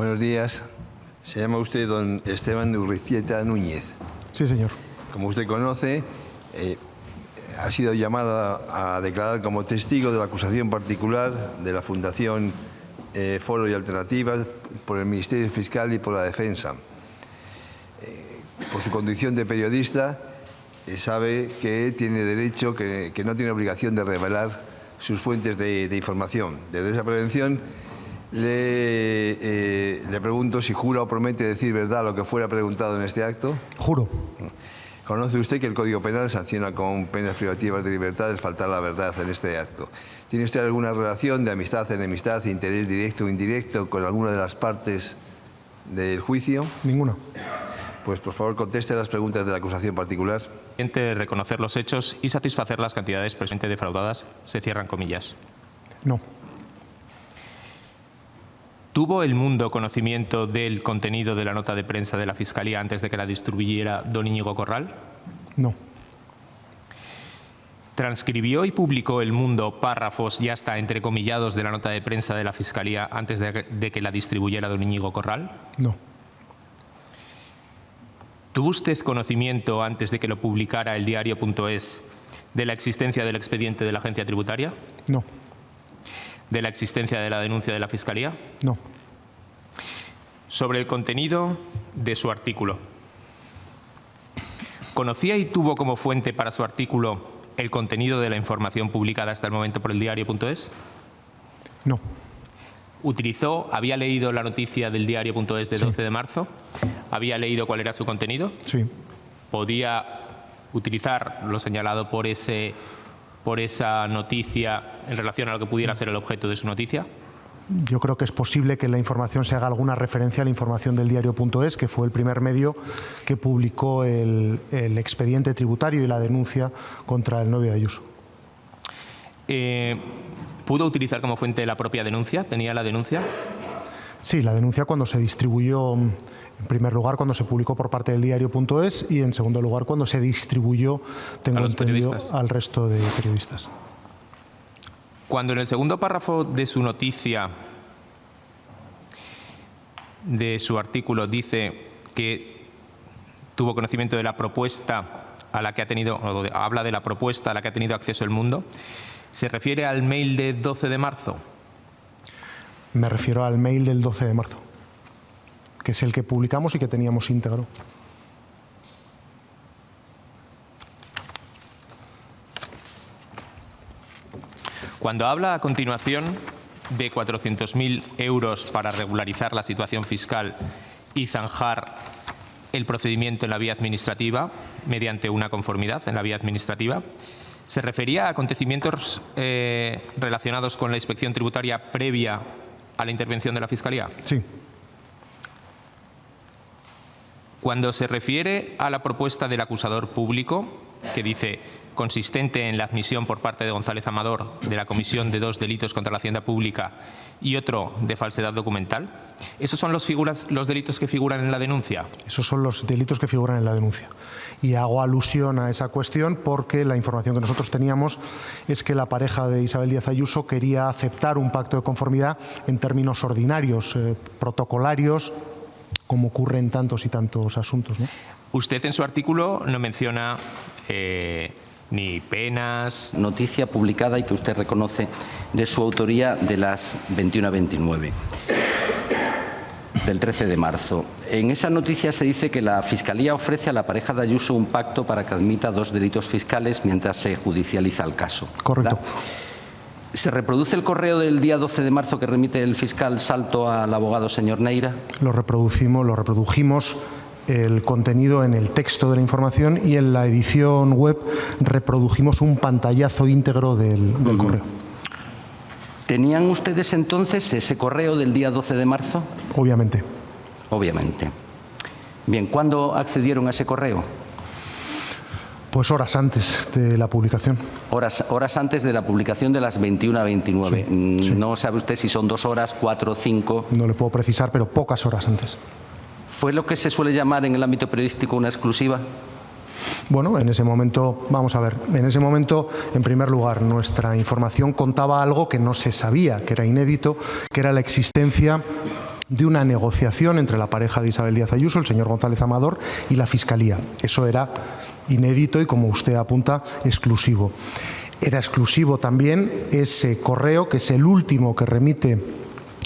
Buenos días. Se llama usted don Esteban de Urrieta Núñez. Sí, señor. Como usted conoce, ha sido llamado a declarar como testigo de la acusación particular de la Fundación Foro y Alternativas por el Ministerio Fiscal y por la Defensa. Por su condición de periodista, sabe que tiene derecho, que no tiene obligación de revelar sus fuentes de información. Desde esa prevención, le pregunto si jura o promete decir verdad lo que fuera preguntado en este acto. Juro. ¿Conoce usted que el Código Penal sanciona con penas privativas de libertad el faltar la verdad en este acto? ¿Tiene usted alguna relación de amistad, enemistad, interés directo o indirecto con alguna de las partes del juicio? Ninguna. Pues por favor conteste a las preguntas de la acusación particular. Reconocer los hechos y satisfacer las cantidades presuntamente defraudadas, se cierran comillas. No. ¿Tuvo El Mundo conocimiento del contenido de la nota de prensa de la Fiscalía antes de que la distribuyera don Íñigo Corral? No. ¿Transcribió y publicó El Mundo párrafos y hasta entrecomillados de la nota de prensa de la Fiscalía antes de que la distribuyera don Íñigo Corral? No. ¿Tuvo usted conocimiento antes de que lo publicara el diario.es de la existencia del expediente de la Agencia Tributaria? No. ¿De la existencia de la denuncia de la Fiscalía? No. Sobre el contenido de su artículo. ¿Conocía y tuvo como fuente para su artículo el contenido de la información publicada hasta el momento por el diario.es? No. ¿Había leído la noticia del diario.es de 12 de marzo? ¿Había leído cuál era su contenido? Sí. ¿Podía utilizar lo señalado por esa noticia en relación a lo que pudiera ser el objeto de su noticia? Yo creo que es posible que en la información se haga alguna referencia a la información del diario.es, que fue el primer medio que publicó el expediente tributario y la denuncia contra el novio de Ayuso. ¿Pudo utilizar como fuente la propia denuncia? ¿Tenía la denuncia? Sí, la denuncia cuando se distribuyó, en primer lugar, cuando se publicó por parte del diario.es y, en segundo lugar, cuando se distribuyó, tengo entendido, al resto de periodistas. Cuando en el segundo párrafo de su noticia, de su artículo, dice que tuvo conocimiento de la propuesta a la que ha tenido, o habla de la propuesta a la que ha tenido acceso El Mundo, ¿se refiere al mail de 12 de marzo? Me refiero al mail del 12 de marzo, que es el que publicamos y que teníamos íntegro. Cuando habla a continuación de 400.000 euros para regularizar la situación fiscal y zanjar el procedimiento en la vía administrativa, mediante una conformidad en la vía administrativa, ¿se refería a acontecimientos relacionados con la inspección tributaria previa a la intervención de la Fiscalía? Sí. Cuando se refiere a la propuesta del acusador público, que dice consistente en la admisión por parte de González Amador de la comisión de 2 delitos contra la hacienda pública y otro de falsedad documental, ¿esos son los delitos que figuran en la denuncia? Esos son los delitos que figuran en la denuncia. Y hago alusión a esa cuestión porque la información que nosotros teníamos es que la pareja de Isabel Díaz Ayuso quería aceptar un pacto de conformidad en términos ordinarios, protocolarios, como ocurre en tantos y tantos asuntos, ¿no? Usted en su artículo no menciona ni penas. Noticia publicada y que usted reconoce de su autoría de las 21 a 29 del 13 de marzo. En esa noticia se dice que la Fiscalía ofrece a la pareja de Ayuso un pacto para que admita 2 delitos fiscales mientras se judicializa el caso. Correcto. ¿Verdad? ¿Se reproduce el correo del día 12 de marzo que remite el fiscal Salto al abogado señor Neira? Lo reprodujimos el contenido en el texto de la información y en la edición web reprodujimos un pantallazo íntegro del correo. ¿Tenían ustedes entonces ese correo del día 12 de marzo? Obviamente. Obviamente. Bien, ¿cuándo accedieron a ese correo? Pues horas antes de la publicación. Horas antes de la publicación de las 21 a 29. Sí. No sabe usted si son 2 horas, 4, 5. No le puedo precisar, pero pocas horas antes. ¿Fue lo que se suele llamar en el ámbito periodístico una exclusiva? Bueno, en ese momento, vamos a ver, en ese momento, en primer lugar, nuestra información contaba algo que no se sabía, que era inédito, que era la existencia de una negociación entre la pareja de Isabel Díaz Ayuso, el señor González Amador, y la Fiscalía. Eso era inédito y, como usted apunta, exclusivo. Era exclusivo también ese correo, que es el último que remite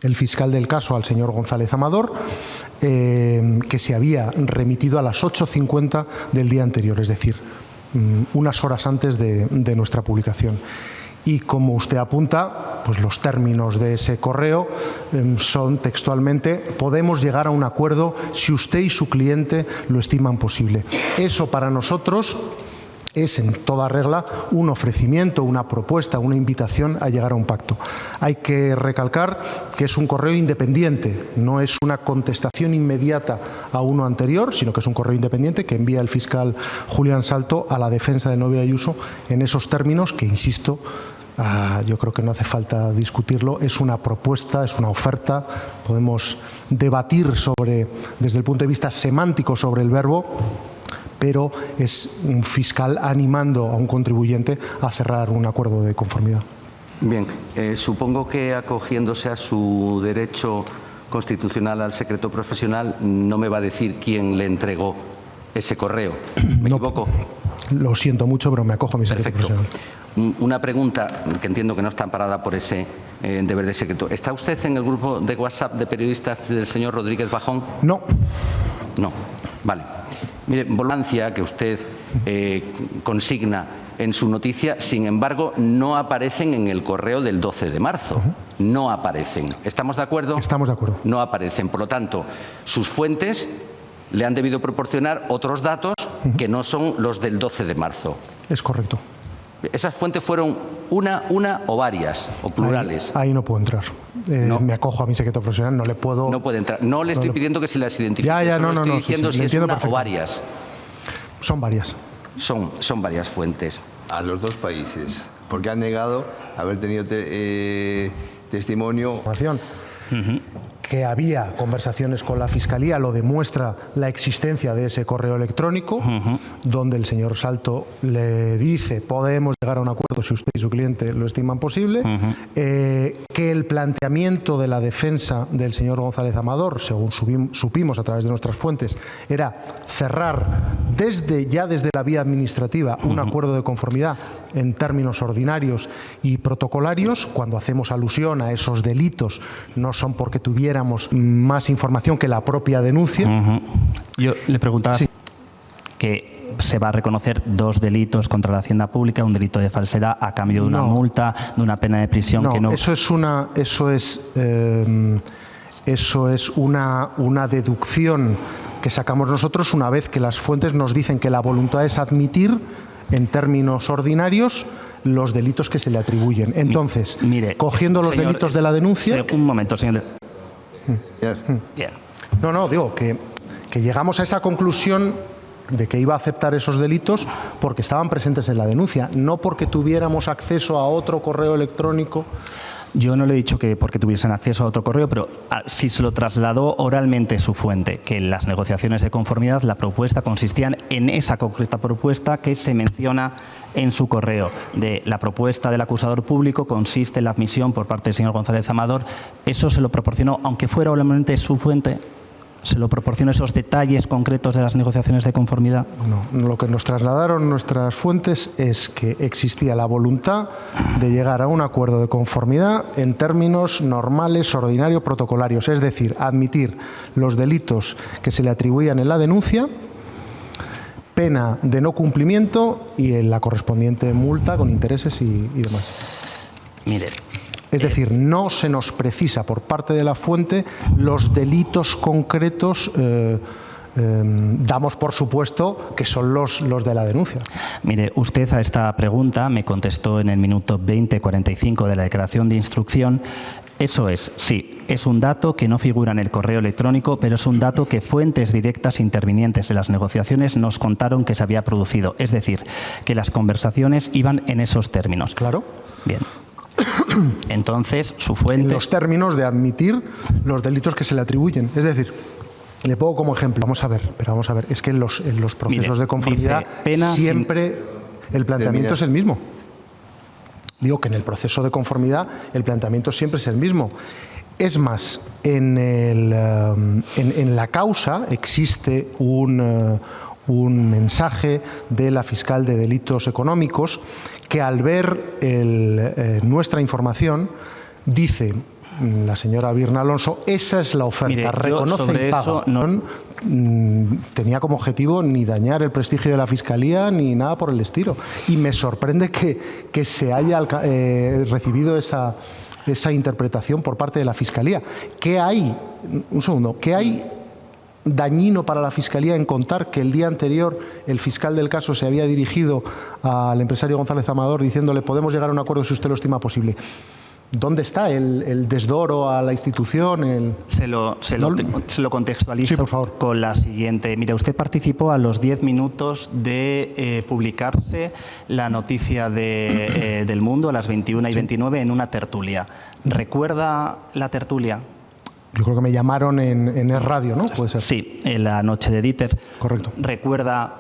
el fiscal del caso al señor González Amador, que se había remitido a las 8:50 del día anterior, es decir, unas horas antes de nuestra publicación. Y como usted apunta, pues los términos de ese correo son textualmente: podemos llegar a un acuerdo si usted y su cliente lo estiman posible. Eso para nosotros es, en toda regla, un ofrecimiento, una propuesta, una invitación a llegar a un pacto. Hay que recalcar que es un correo independiente, no es una contestación inmediata a uno anterior, sino que es un correo independiente que envía el fiscal Julián Salto a la defensa del novio de Ayuso en esos términos que, insisto, yo creo que no hace falta discutirlo, es una propuesta, es una oferta. Podemos debatir desde el punto de vista semántico sobre el verbo, pero es un fiscal animando a un contribuyente a cerrar un acuerdo de conformidad. Bien, supongo que, acogiéndose a su derecho constitucional al secreto profesional, no me va a decir quién le entregó ese correo. ¿Me equivoco? Lo siento mucho, pero me acojo a mi secreto profesional. Una pregunta que entiendo que no está amparada por ese deber de secreto. ¿Está usted en el grupo de WhatsApp de periodistas del señor Rodríguez Bajón? No. No, vale. Mire, volancia que usted consigna en su noticia, sin embargo, no aparecen en el correo del 12 de marzo. No aparecen. ¿Estamos de acuerdo? Estamos de acuerdo. No aparecen. Por lo tanto, sus fuentes le han debido proporcionar otros datos que no son los del 12 de marzo. Es correcto. ¿Esas fuentes fueron una o varias, o plurales? Ahí no puedo entrar. No. Me acojo a mi secreto profesional, no le puedo... No puede entrar. No le estoy pidiendo que se las identifique. No, estoy diciendo sí, si es una o perfecto. varias. Son varias. Son varias fuentes. A los dos países, porque han negado haber tenido testimonio. Que había conversaciones con la Fiscalía, lo demuestra la existencia de ese correo electrónico, donde el señor Salto le dice: podemos llegar a un acuerdo si usted y su cliente lo estiman posible, que el planteamiento de la defensa del señor González Amador, según supimos a través de nuestras fuentes, era cerrar desde la vía administrativa un acuerdo de conformidad en términos ordinarios y protocolarios. Cuando hacemos alusión a esos delitos, no son porque tuviéramos más información que la propia denuncia. Yo le preguntaba que se va a reconocer dos delitos contra la hacienda pública, un delito de falsedad a cambio de una multa, de una pena de prisión que no... Eso es una deducción que sacamos nosotros una vez que las fuentes nos dicen que la voluntad es admitir en términos ordinarios los delitos que se le atribuyen. Entonces, mire, cogiendo los delitos de la denuncia... Un momento, señor. Bien. No, digo que llegamos a esa conclusión de que iba a aceptar esos delitos porque estaban presentes en la denuncia, no porque tuviéramos acceso a otro correo electrónico. Yo no le he dicho que porque tuviesen acceso a otro correo, pero sí se lo trasladó oralmente su fuente, que en las negociaciones de conformidad la propuesta consistía en esa concreta propuesta que se menciona en su correo. De la propuesta del acusador público consiste en la admisión por parte del señor González Amador. Eso se lo proporcionó, aunque fuera oralmente su fuente, se lo proporcionó esos detalles concretos de las negociaciones de conformidad. No, lo que nos trasladaron nuestras fuentes es que existía la voluntad de llegar a un acuerdo de conformidad en términos normales, ordinarios, protocolarios, es decir, admitir los delitos que se le atribuían en la denuncia, pena de no cumplimiento y en la correspondiente multa con intereses y demás. Mire. Es decir, no se nos precisa por parte de la fuente los delitos concretos, damos por supuesto que son los de la denuncia. Mire, usted a esta pregunta me contestó en el minuto 20:45 de la declaración de instrucción. Eso es, sí, es un dato que no figura en el correo electrónico, pero es un dato que fuentes directas intervinientes en las negociaciones nos contaron que se había producido. Es decir, que las conversaciones iban en esos términos. Claro. Bien. Entonces, su fuente... En los términos de admitir los delitos que se le atribuyen. Es decir, le pongo como ejemplo, vamos a ver, es que en los procesos de conformidad siempre el planteamiento es el mismo. Digo que en el proceso de conformidad el planteamiento siempre es el mismo. Es más, en la causa existe un mensaje de la fiscal de delitos económicos que, al ver nuestra información, dice: la señora Virna Alonso, esa es la oferta, Mire, reconoce y paga. Tenía como objetivo ni dañar el prestigio de la Fiscalía ni nada por el estilo. Y me sorprende que se haya recibido esa interpretación por parte de la Fiscalía. ¿Qué hay? Un segundo. ¿Qué hay dañino para la Fiscalía en contar que el día anterior el fiscal del caso se había dirigido al empresario González Amador diciéndole: podemos llegar a un acuerdo si usted lo estima posible? ¿Dónde está el desdoro a la institución? Se lo contextualizo, sí, por favor, con la siguiente. Mira, usted participó a los 10 minutos de publicarse la noticia del Mundo, a las 21:29, en una tertulia. ¿Recuerda la tertulia? Yo creo que me llamaron en Es Radio, ¿no? ¿Puede ser? Sí, en la noche de Dieter. Correcto. ¿Recuerda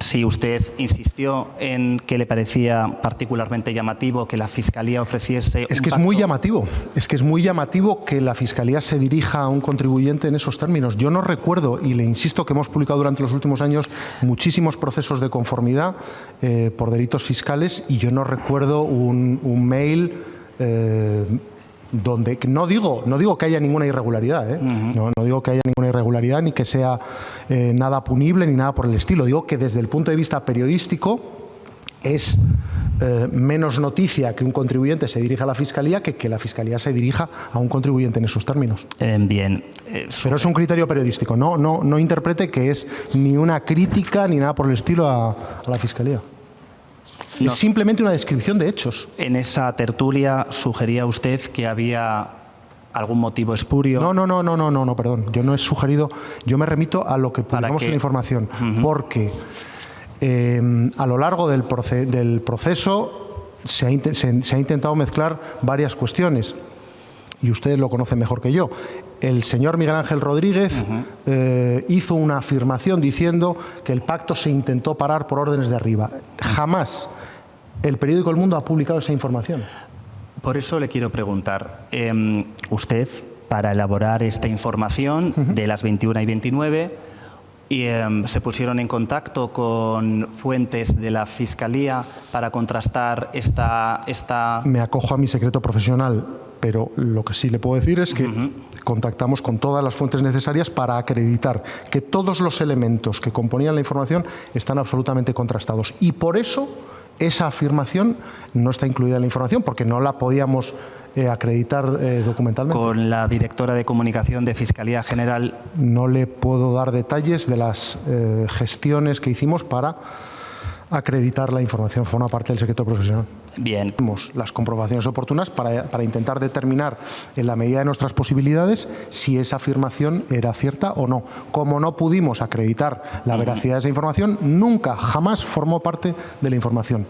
si usted insistió en que le parecía particularmente llamativo que la Fiscalía ofreciese Es que es muy llamativo. Es que es muy llamativo que la Fiscalía se dirija a un contribuyente en esos términos. Yo no recuerdo, y le insisto que hemos publicado durante los últimos años muchísimos procesos de conformidad por delitos fiscales, y yo no recuerdo un mail donde no digo que haya ninguna irregularidad, no digo que haya ninguna irregularidad ni que sea nada punible ni nada por el estilo. Digo que desde el punto de vista periodístico es menos noticia que un contribuyente se dirija a la Fiscalía que la Fiscalía se dirija a un contribuyente en esos términos. Bien. Pero es un criterio periodístico. No interprete que es ni una crítica ni nada por el estilo a la Fiscalía. No. Es simplemente una descripción de hechos. En esa tertulia sugería usted que había algún motivo espurio. No, perdón. Yo no he sugerido, yo me remito a lo que publicamos en la información, porque a lo largo del proceso se ha intentado mezclar varias cuestiones, y usted lo conoce mejor que yo. El señor Miguel Ángel Rodríguez hizo una afirmación diciendo que el pacto se intentó parar por órdenes de arriba. Jamás el periódico El Mundo ha publicado esa información. Por eso le quiero preguntar, usted, para elaborar esta información de las 21:29, se pusieron en contacto con fuentes de la Fiscalía para contrastar esta... Me acojo a mi secreto profesional, pero lo que sí le puedo decir es que contactamos con todas las fuentes necesarias para acreditar que todos los elementos que componían la información están absolutamente contrastados. Y por eso esa afirmación no está incluida en la información, porque no la podíamos acreditar documentalmente. Con la directora de comunicación de Fiscalía General. No le puedo dar detalles de las gestiones que hicimos para acreditar la información. Forma parte del secreto profesional. Bien. Hicimos las comprobaciones oportunas para intentar determinar, en la medida de nuestras posibilidades, si esa afirmación era cierta o no. Como no pudimos acreditar la veracidad de esa información, nunca, jamás formó parte de la información.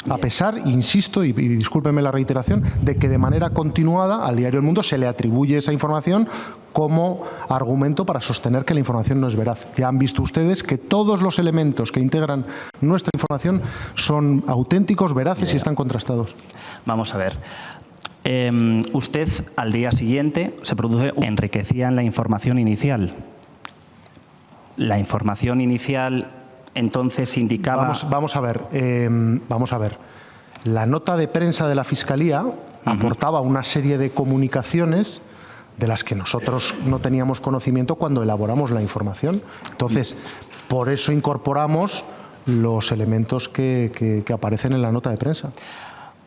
A pesar, insisto, y discúlpeme la reiteración, de que de manera continuada al diario El Mundo se le atribuye esa información como argumento para sostener que la información no es veraz. Ya han visto ustedes que todos los elementos que integran nuestra información son auténticos, veraces y están contrastados. Vamos a ver. Usted, al día siguiente, se produce, enriquecían la información inicial. La información inicial, entonces, indicaba... Vamos a ver. La nota de prensa de la Fiscalía aportaba una serie de comunicaciones de las que nosotros no teníamos conocimiento cuando elaboramos la información. Entonces, por eso incorporamos los elementos que aparecen en la nota de prensa,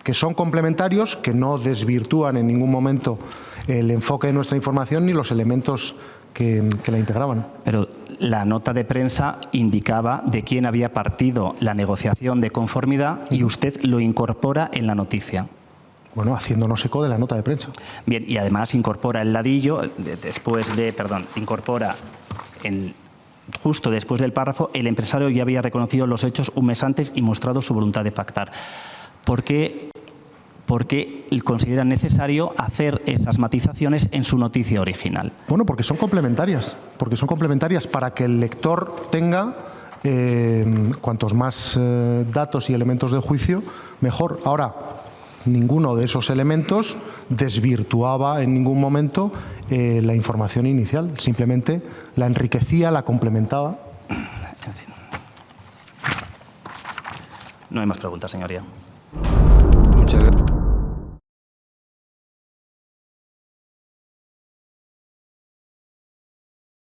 que son complementarios, que no desvirtúan en ningún momento el enfoque de nuestra información ni los elementos que la integraban. Pero la nota de prensa indicaba de quién había partido la negociación de conformidad y usted lo incorpora en la noticia. Bueno, haciéndonos eco de la nota de prensa. Bien, y además incorpora el ladillo, justo después del párrafo, el empresario ya había reconocido los hechos un mes antes y mostrado su voluntad de pactar. ¿Por qué consideran necesario hacer esas matizaciones en su noticia original? Bueno, porque son complementarias para que el lector tenga cuantos más datos y elementos de juicio, mejor. Ahora, Ninguno de esos elementos desvirtuaba en ningún momento la información inicial, simplemente la enriquecía, la complementaba. En fin. No hay más preguntas, señoría. Muchas gracias.